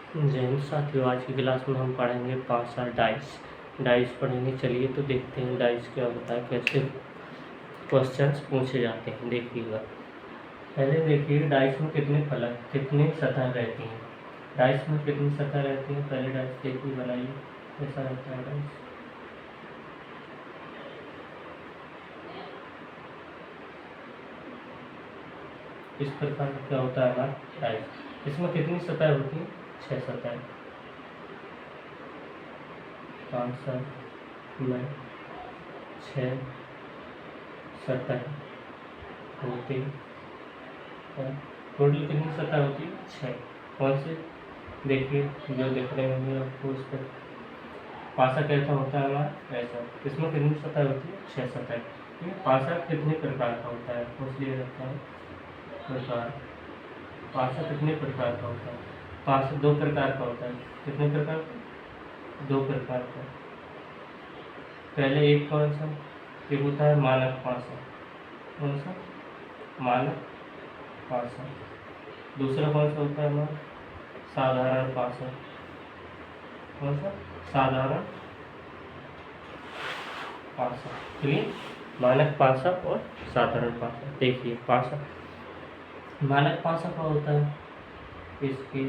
जय हिंद साथियों, आज की क्लास में हम पढ़ेंगे पासा डाइस पढ़ेंगे। चलिए तो देखते हैं डाइस क्या होता है, कैसे क्वेश्चंस पूछे जाते हैं। देखिएगा, पहले देखिए डाइस में कितनी सतह रहती हैं। डाइस में कितनी सतह रहती है, पहले डाइस देखिए, बनाइए कैसा रहता है डाइस। इस प्रकार का क्या होता है हमारा डाइस। इसमें कितनी सतह होती है, 6 सतह। 5 में 6 सतह होती है। टोटल कितनी सतह होती है, 6। कौन से, देखिए जो देख रहे होंगे आपको, इस पर पासा कैसा होता है हमारा, ऐसा। इसमें कितनी सतह होती है, 6 सतह। पासा कितने प्रकार का होता है, पूछ लिया जाता है प्रकार। पासा कितने प्रकार का होता है, पासा 2 प्रकार का होता है। कितने प्रकार का, 2 प्रकार का। पहले एक कौन सा, एक होता है मानक पासा। कौन सा, मानक पासा। दूसरा कौन सा होता है हमारा, साधारण पासा। कौन सा, साधारण पासा। क्लियर, मानक पासा और साधारण पासा। देखिए पासा, मानक पासा क्या होता है, इसके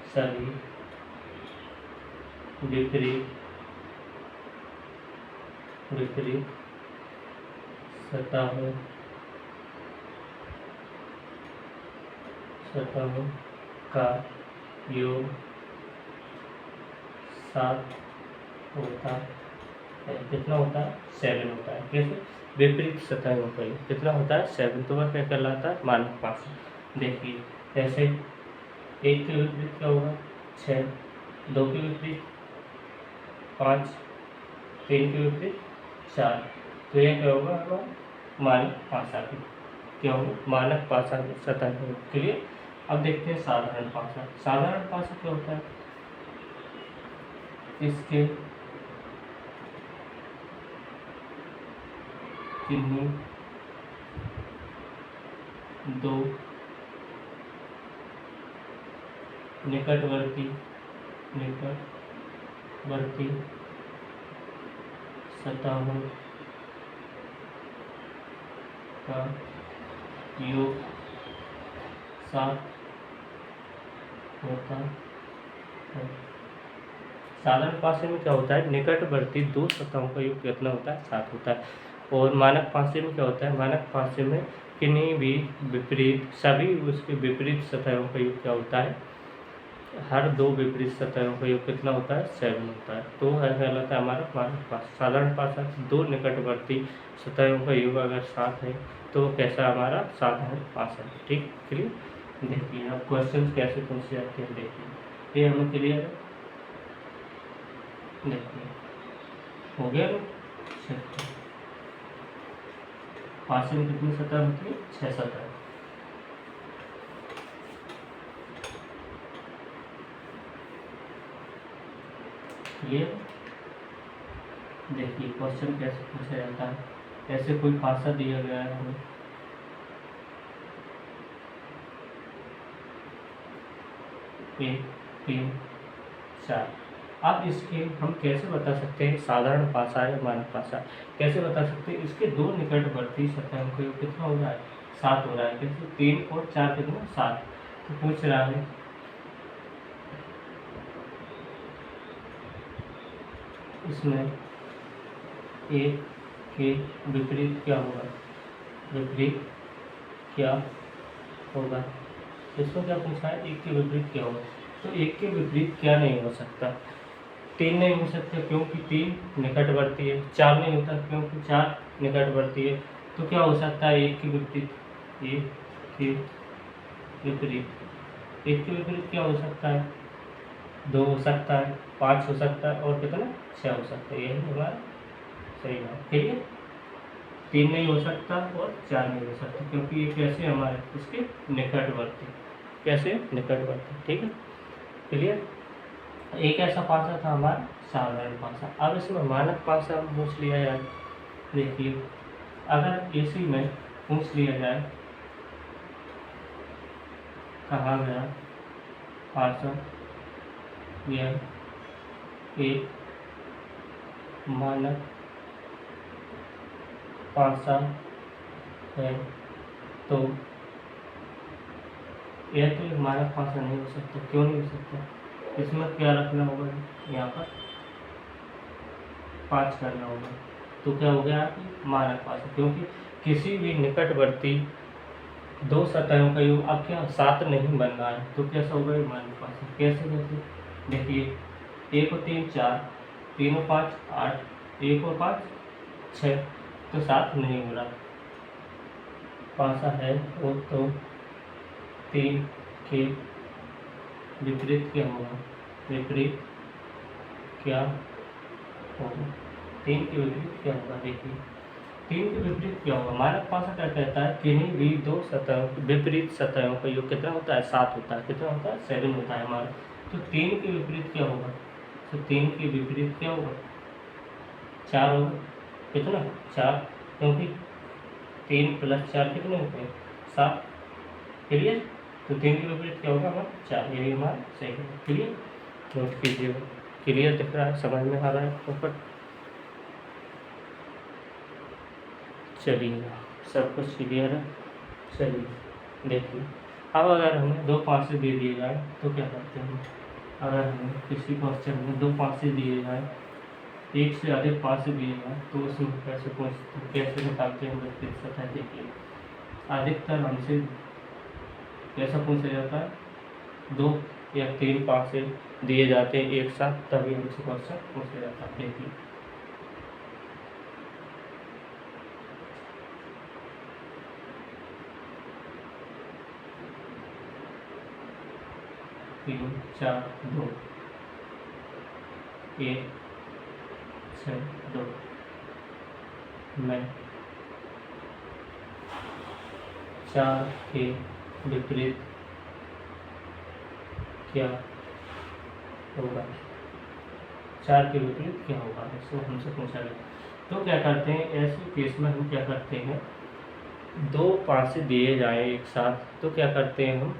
सभी विपरीत सतहों का योग 7 होता है। कितना होता है, 7 होता है। कैसे, विपरीत सतहों का योग कितना होता है, 7। तो वह क्या कहलाता है, मानक पासा। देखिए ऐसे, एक के विपरीत क्या होगा, 6। 2 के विपरीत 5। 3 के विपरीत 4। तो यह क्या होगा हमारा मानक पासा की, क्या होगा, मानक पासा की सतह के लिए। अब देखते हैं साधारण पासा। साधारण पासा क्या होता है, इसके किन्हीं 2 निकटवर्ती सतहों का योग 7 होता है। साधारण पासे में क्या होता है, निकटवर्ती 2 सतहों का योग कितना होता है, 7 होता है। और मानक पासे में क्या होता है, मानक पासे में किन्हीं भी विपरीत, सभी उसके विपरीत सतहों का योग क्या होता है, हर 2 विपरीत सतहों का योग कितना होता है, 7 होता है। तो है कहलाता है हमारा मानक पासा। साधारण पासा 2 निकटवर्ती सतहों का योग अगर 7 है तो कैसा हमारा साधारण पासा है। ठीक, क्लियर। देखिए अब क्वेश्चन कैसे पूछे जाते हैं, देखिए ये हमें क्लियर है। देखिए हो गया ना, पासे में कितनी सतह होती है, 6 सतह। क्लियर। देखिए क्वेश्चन कैसे पूछा जाता है, ऐसे कोई पासा दिया गया है हमें, एक 3 4। अब इसके हम कैसे बता सकते हैं साधारण पासा या मानक पासा, कैसे बता सकते हैं, इसके 2 निकटवर्ती सतहों का योग कितना हो रहा है, 7 हो रहा है। कैसे, 3 और 4 कितना, 7। तो पूछ रहा है इसमें एक के विपरीत क्या होगा, विपरीत क्या होगा। इसको क्या पूछा है, एक के विपरीत क्या होगा। तो एक के विपरीत क्या नहीं हो सकता, 3 नहीं हो सकता क्योंकि 3 निकटवर्ती है। 4 नहीं होता क्योंकि 4 निकटवर्ती है। तो क्या हो सकता है, एक के विपरीत, एक के विपरीत, एक के विपरीत क्या हो सकता है, 2 हो सकता है, 5 हो सकता है और कितना, 6 हो सकता है। यही हमारा सही बात, ठीक है। 3 नहीं हो सकता और 4 नहीं हो सकता क्योंकि ये कैसे हमारे इसके निकटवर्ती, कैसे निकटवर्ती, ठीक है, क्लियर। एक ऐसा पासा था हमारा साधारण पासा। अब इसमें मानक पासा पूछ लिया यार। देखिए अगर इसी में पूछ लिया जाए कहा गया पासा यह एक मानक पासा है तो यह तो एक मानक पासा नहीं हो सकता। क्यों नहीं हो सकता? इसमें क्या रखना होगा? यहाँ पर 5 करना होगा तो क्या हो गया मानक पासा, क्योंकि किसी भी निकटवर्ती दो सतहों का योग अब क्या 7 नहीं बन रहा है तो कैसा होगा ये मानक पासा? कैसे कैसे देखिए 1 और 3 4, 3 और 5 8, 1 और 5 6 तो 7 नहीं हो रहा। पासा है वो तो 3 के विपरीत क्या होगा? विपरीत क्या होगा? 3 के विपरीत क्या होगा? देखिए 3 के विपरीत क्या होगा? मानक पासा क्या कहता है? किन्हीं भी दो सतहों विपरीत सतहों का योग कितना होता है? 7 होता है। कितना होता है? 7 होता है हमारा। तो 3 के विपरीत क्या होगा? तो 3 के विपरीत क्या होगा? 4 होगा। कितना? 4, क्योंकि 3 + 4 कितने होते हैं? 7। क्लियर? तो 3 के विपरीत क्या होगा? हमारा 4। यही हमारा सही है। क्लियर? नोट कीजिएगा। क्लियर दिख रहा है? समझ में आ रहा है ऊपर? चलिए सब कुछ क्लियर है। चलिए देखिए अब अगर हमें 2 पासे दे दिए जाए तो क्या करते हैं? अगर हमें किसी क्वेश्चन में 2 पासे दिए जाए, एक से अधिक पासे दिए जाए तो उसमें कैसे निकालते हैं विपरीत सतह? देखिए अधिकतर हमसे कैसा पूछा जाता है? 2 या 3 पासे दिए जाते हैं एक साथ, तभी हमसे क्वेश्चन पूछा जाता है। देखिए 3 4 2 1 6 2 में 4 के विपरीत क्या होगा? 4 के विपरीत क्या होगा? इसको हमसे पूछा गया। तो क्या करते हैं ऐसे केस में? हम क्या करते हैं 2 पासे दिए जाए एक साथ तो क्या करते हैं हम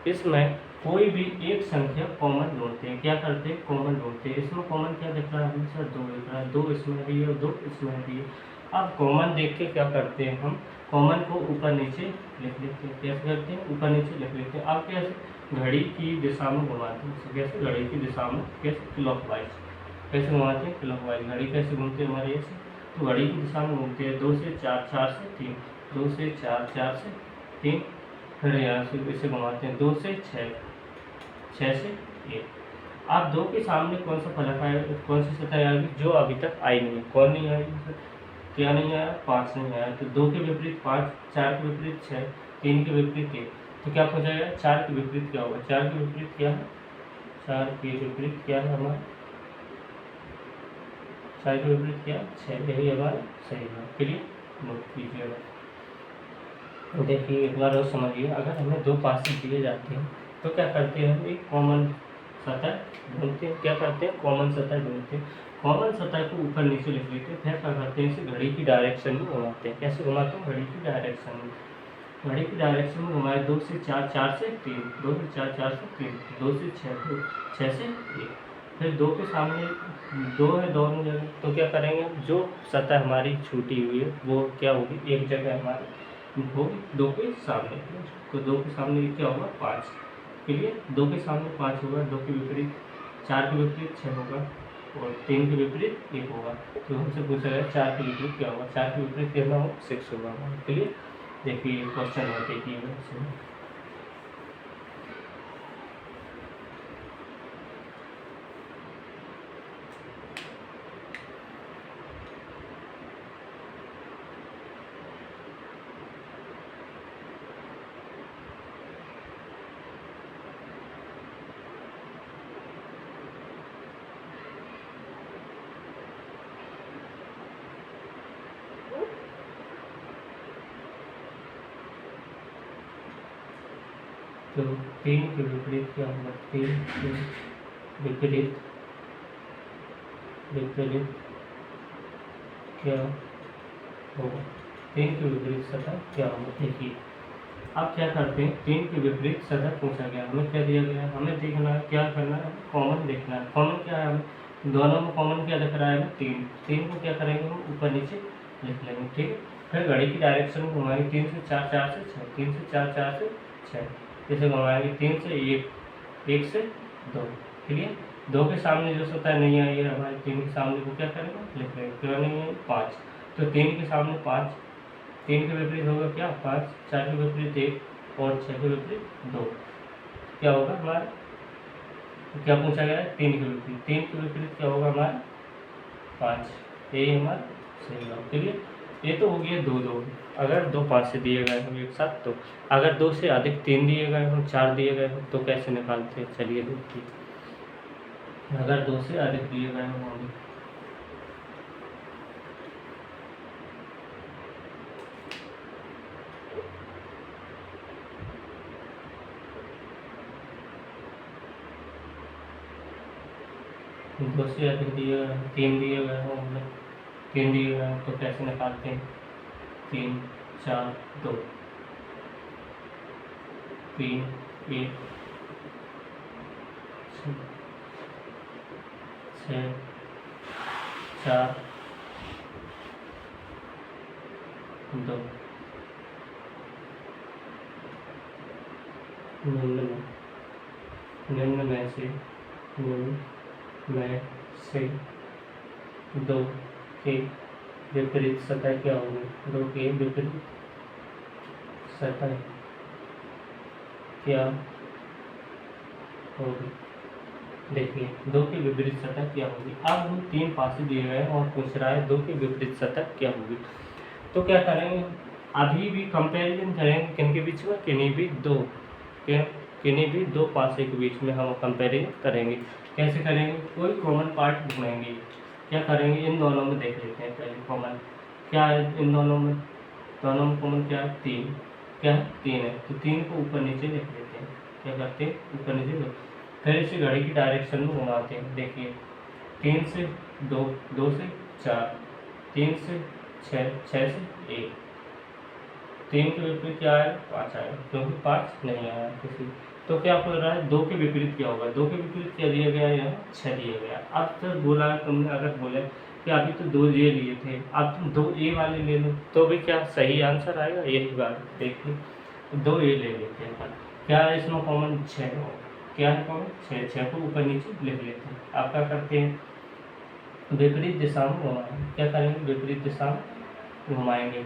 इसमें कोई भी एक संख्या कॉमन ढूंढते हैं। क्या करते हैं? कॉमन ढूंढते हैं। इसमें कॉमन क्या दिख रहा है? हमेशा 2 दिख रहा है। 2 इसमें भी है और 2 इसमें भी है। अब कॉमन देख के क्या करते हैं हम कॉमन को ऊपर नीचे लिख लेते हैं। कैसे करते हैं? ऊपर नीचे लिख लेते हैं। अब कैसे? घड़ी की दिशा में घुमाते हैं। कैसे? घड़ी की दिशा में कैसे? क्लॉकवाइज। कैसे घुमाते हैं? क्लॉकवाइज। घड़ी कैसे घूमती है हमारे ऐसे? तो घड़ी की दिशा में घूमती है 2 से 4, 4 से 3, 2 से 4, 4 से 3, फिर यहाँ से इसे घुमाते हैं 2 से 6, 6 से 1। आप 2 के सामने कौन सा फलक आएगा? कौन सी सतह आएगी? जो अभी तक आई नहीं है। कौन नहीं आएगी? क्या नहीं आया? 5 नहीं आया। तो 2 के विपरीत 5, 4 के विपरीत 6, 3 के विपरीत 1। तो क्या हो जाएगा? 4 के विपरीत क्या होगा? 4 के विपरीत क्या है? 4 के विपरीत क्या है हमारा? 4 के विपरीत क्या? 6। यही हमारा सही है। क्लियर? नोट कीजिएगा। देखिए एक बार और समझिए। अगर हमें 2 पासे दिए जाते हैं तो क्या करते हैं? हम एक कॉमन सतह ढूंढते हैं। क्या करते हैं? कॉमन सतह ढूंढते हैं। कॉमन सतह को ऊपर नीचे लिख लेते हैं। फिर क्या करते हैं? इसे घड़ी की डायरेक्शन में घुमाते हैं। कैसे घुमाते हैं? घड़ी की डायरेक्शन में। घड़ी की डायरेक्शन में घुमाए 2 से 4, 4 से 3, 2 से 4, 4 से 3, 2 से 6, 2, 6 से 1। फिर 2 के सामने 2 है दोनों जगह, तो क्या करेंगे? जो सतह हमारी छूटी हुई है वो क्या होगी? एक जगह हमारी होगी 2 के सामने। तो 2 के सामने क्या होगा? 5। क्लियर? 2 के सामने 5 होगा। 2 के विपरीत 4 के विपरीत 6 होगा और 3 के विपरीत 1 होगा। तो हमसे पूछा गया 4 के विपरीत क्या होगा? 4 के विपरीत कितना होगा? 6 होगा। क्लियर? देखिए क्वेश्चन है, देखिएगा इसमें। तो 3 के विपरीत क्या होगा? 3 के विपरीत विपरीत क्या होगा? 3 के विपरीत सतह क्या होगा। देखिए अब क्या करते हैं, 3 के विपरीत सतह पूछा गया, हमें क्या दिया गया है, हमें देखना है क्या करना है, कॉमन देखना है। कॉमन क्या है, हमें दोनों में कॉमन क्या दिख रहा है, 3। 3 को क्या करेंगे हम ऊपर नीचे लिख लेंगे, ठीक है। फिर घड़ी की डायरेक्शन में घुमाएंगे, 3 से 4, 4 से 6, 3 से 4, 4 से 6, जैसे घुमाएंगे 3 से 1, 1 से 2, क्लियर। 2 के सामने जो सतह नहीं आई है हमारे 3 के सामने को क्या करेंगे लिख लेंगे, क्यों नहीं है 5, तो 3 के सामने 5, 3 के विपरीत होगा क्या 5, 4 के विपरीत 1 और 6 के विपरीत 2, क्या होगा हमारा, क्या पूछा गया है 3 के विपरीत, 3 के विपरीत क्या होगा हमारा 5, यही हमारा सही जवाब, क्लियर। ये तो हो गया 2 2, अगर 2 5 से दिए गए हम एक साथ, तो अगर 2 से अधिक 3 दिए गए हों, 4 दिए गए हों, तो कैसे निकालते हैं, चलिए देखिए। अगर 2 से अधिक दिए गए हों अभी, दो से अधिक दिए गए हैं, 3 दिए गए हों, मतलब 3 दिए गए हैं, तो कैसे निकालते हैं, 3 4 2, 3 1 6 4 2, निम्न में से 2 के विपरीत सतह क्या होगी, 2 के विपरीत सतह क्या होगी। देखिए 2 के विपरीत सतह क्या होगी। अब हम 3 पासे दिए गए हैं और पूछ रहा है 2 के विपरीत सतह क्या होगी, तो क्या करेंगे, अभी भी कंपैरिजन करेंगे किनके बीच में, किन्हीं भी दो पासे के बीच में हम कंपैरिजन करेंगे। कैसे करेंगे, कोई कॉमन पार्ट ढूंढेंगे, क्या करेंगे, इन दोनों में देख लेते हैं पहले कॉमन क्या है, इन दोनों में कॉमन क्या है 3, क्या है 3 है, तो 3 को ऊपर नीचे लिख लेते हैं, क्या करते हैं ऊपर नीचे लिख, फिर इसे घड़ी की डायरेक्शन में घुमाते हैं। देखिए 3 से 2, 2 से 4, 3 से 6, 6 से 1, 3 के विपरीत क्या आया 5 आया, क्योंकि 5 नहीं आया किसी, तो क्या बोल रहा है 2 के विपरीत क्या होगा, 2 के विपरीत क्या दिया गया है, यहाँ 6 दिया गया। अब तक बोला तुमने, अगर बोले कि अभी तो 2 ये लिए थे, अब तुम 2 ए वाले ले लो, तो भी क्या सही आंसर आएगा, यही बात देखिए, 2 ए ले लेते हैं। क्या है इसमें कॉमन 6, क्या है कॉमन 6, 6 को ऊपर नीचे लिख लेते हैं। आप क्या करते हैं, विपरीत दिशा में घुमाएंगे, क्या करेंगे विपरीत दिशा में घुमाएंगे,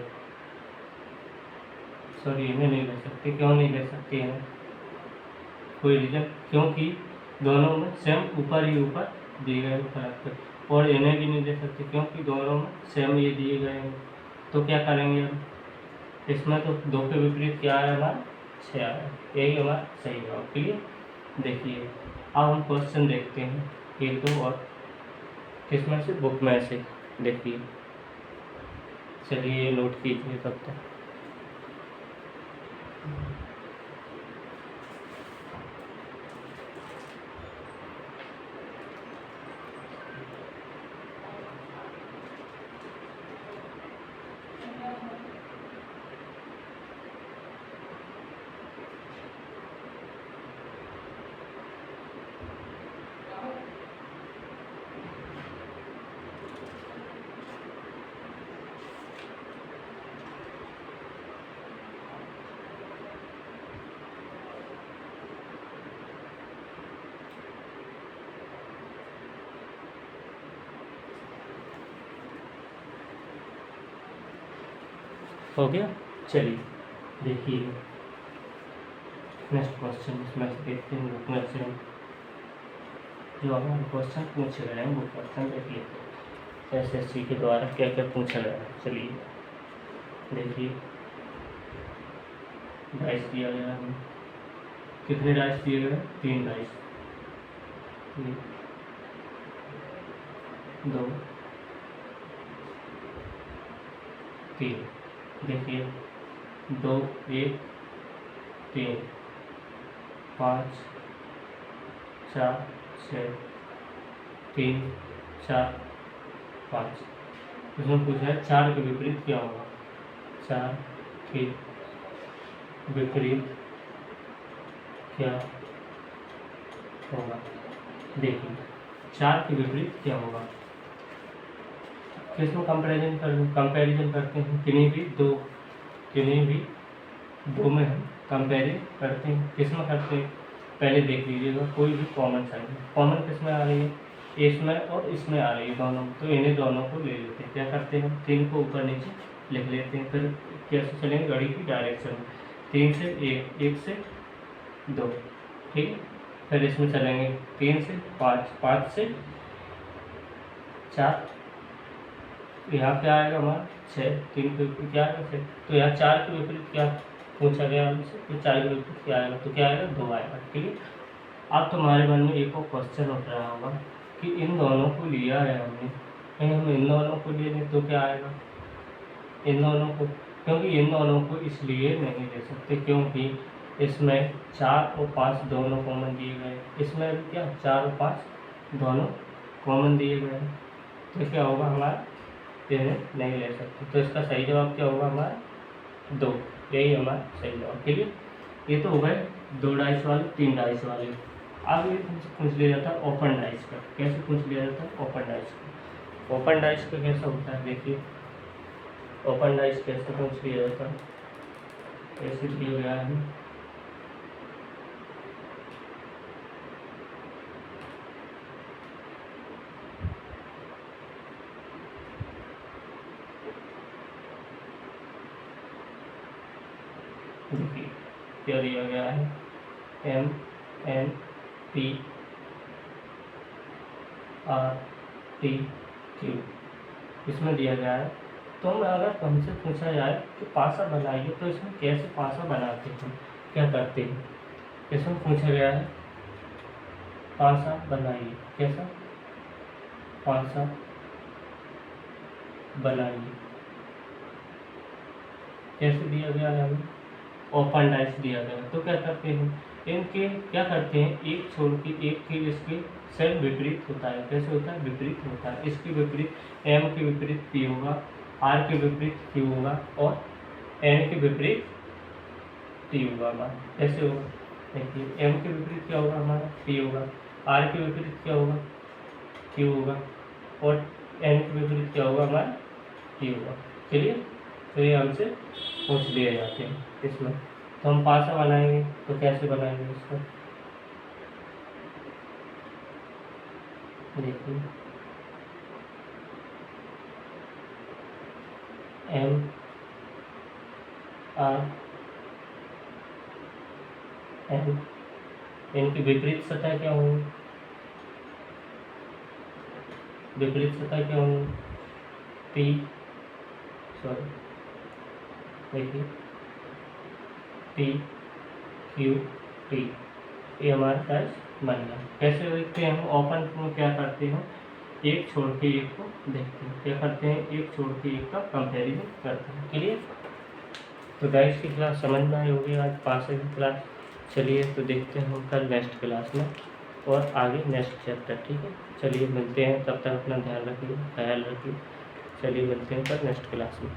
सॉरी इन्हें नहीं ले सकते, क्यों नहीं ले सकते हैं, कोई रीजन, क्योंकि दोनों में सेम ऊपर ही ऊपर दिए गए फर्क, और इन्हें भी नहीं दे सकते क्योंकि दोनों में सेम ये दिए गए हैं। तो क्या करेंगे हम, इसमें तो 2 के विपरीत क्या आया हमारा 6 आया, यही हमारा सही जवाब, क्लियर। देखिए अब हम क्वेश्चन देखते हैं एक दो और, किसमें से, बुक में से, देखिए चलिए नोट कीजिए तब तक। हो गया, चलिए देखिए नेक्स्ट क्वेश्चन, इसमें से देखते हैं बुक में से जो हमारे क्वेश्चन पूछे गए हैं वो क्वेश्चन देख लेते हैं एसएससी के द्वारा क्या क्या पूछा गया है। चलिए देखिए, डाइस दिया गया है, कितने डाइस दिए गए, 3 डाइस, 2 3, देखिए 2 1 3 5 4 6 3 4 5, इसमें पूछा है 4 के विपरीत क्या होगा, 4 के विपरीत क्या होगा। देखिए 4 के विपरीत क्या होगा, किसमें कंपैरिजन करते हैं, किन्हीं भी दो में हम कंपेयरिंग करते हैं। किसमें करते हैं, पहले देख लीजिएगा कोई भी कॉमन साइन, कॉमन किसमें आ रही है, इसमें और इसमें आ रही है दोनों, तो इन्हें दोनों को ले लेते हैं। क्या करते हैं, 3 को ऊपर नीचे लिख लेते हैं। फिर कैसे चलेंगे, घड़ी की डायरेक्शन में, 3 से 1, 1 से 2, ठीक है। फिर इसमें चलेंगे 3 से 5, 5 से 4, यहाँ क्या आएगा हमारा 6, 3 के विपरीत क्या आएगा 6, तो यहाँ 4 के विपरीत क्या पूछा गया हमसे, तो 4 के विपरीत क्या आएगा, तो क्या आएगा 2 आएगा, ठीक है। अब तुम्हारे मन में एक और क्वेश्चन उठ रहा होगा कि इन दोनों को लिया है हमने, कहीं हम इन दोनों को ले लें तो क्या आएगा, इन दोनों को, क्योंकि इन दोनों को इसलिए नहीं ले सकते क्योंकि इसमें 4 और 5 दोनों कॉमन दिए गए, इसमें भी क्या 4 और 5 दोनों कॉमन दिए गए हैं, तो क्या होगा हमारा, इन्हें नहीं ले सकते। तो इसका सही जवाब क्या होगा हमारा 2, यही हमारा सही जवाब, ठीक है। ये तो हो गए 2 डाइस वाले, 3 डाइस वाले। अब ये तुमसे पूछ लिया जाता है ओपन डाइस का, कैसे पूछ लिया जाता है ओपन डाइस का, ओपन डाइस का कैसा होता है, देखिए ओपन डाइस कैसे पूछ लिया जाता है, कैसे दिया गया है, देखिए क्या दिया गया है, MNP RTQ इसमें दिया गया है। तो अगर हमसे पूछा जाए कि पासा बनाइए, तो इसमें कैसे पासा बनाते हैं, क्या करते हैं, इसमें पूछा गया है पासा बनाइए, कैसा पासा बनाइए, कैसे दिया गया है हमें, ओपन डाइस दिया गया है। तो क्या करते हैं, इनके क्या करते हैं, एक छोड़ के एक के इसके सेम विपरीत होता है, कैसे होता है, विपरीत होता है। इसके विपरीत M के विपरीत P होगा, R के विपरीत Q होगा और N के विपरीत T होगा हमारा, कैसे होगा, देखिए M के विपरीत क्या होगा हमारा P होगा, R के विपरीत क्या होगा Q होगा और N के विपरीत क्या होगा हमारा T होगा, चलिए। तो ये हमसे पूछ लिए जाते हैं इसमें। तो हम पासा बनाएंगे तो कैसे बनाएंगे इसको, देखिए M R N, इनकी विपरीत सतह क्या होंगी, विपरीत सतह क्या होंगी, देखिए P Q T, ये हमारा डाइस बन गया। कैसे देखते हैं हम, ओपन में क्या करते हैं, एक छोड़ के एक को देखते हैं, क्या करते हैं, एक छोड़ के एक का कंपैरिजन करते हैं, क्लियर। तो डाइस की क्लास समझ में आई होगी आज, पासे की क्लास। चलिए तो देखते हैं हम कल नेक्स्ट क्लास में और आगे नेक्स्ट चैप्टर, ठीक है। चलिए मिलते हैं, तब तक अपना ध्यान रखिए, ख्याल रखिए। चलिए मिलते हैं कल नेक्स्ट क्लास में।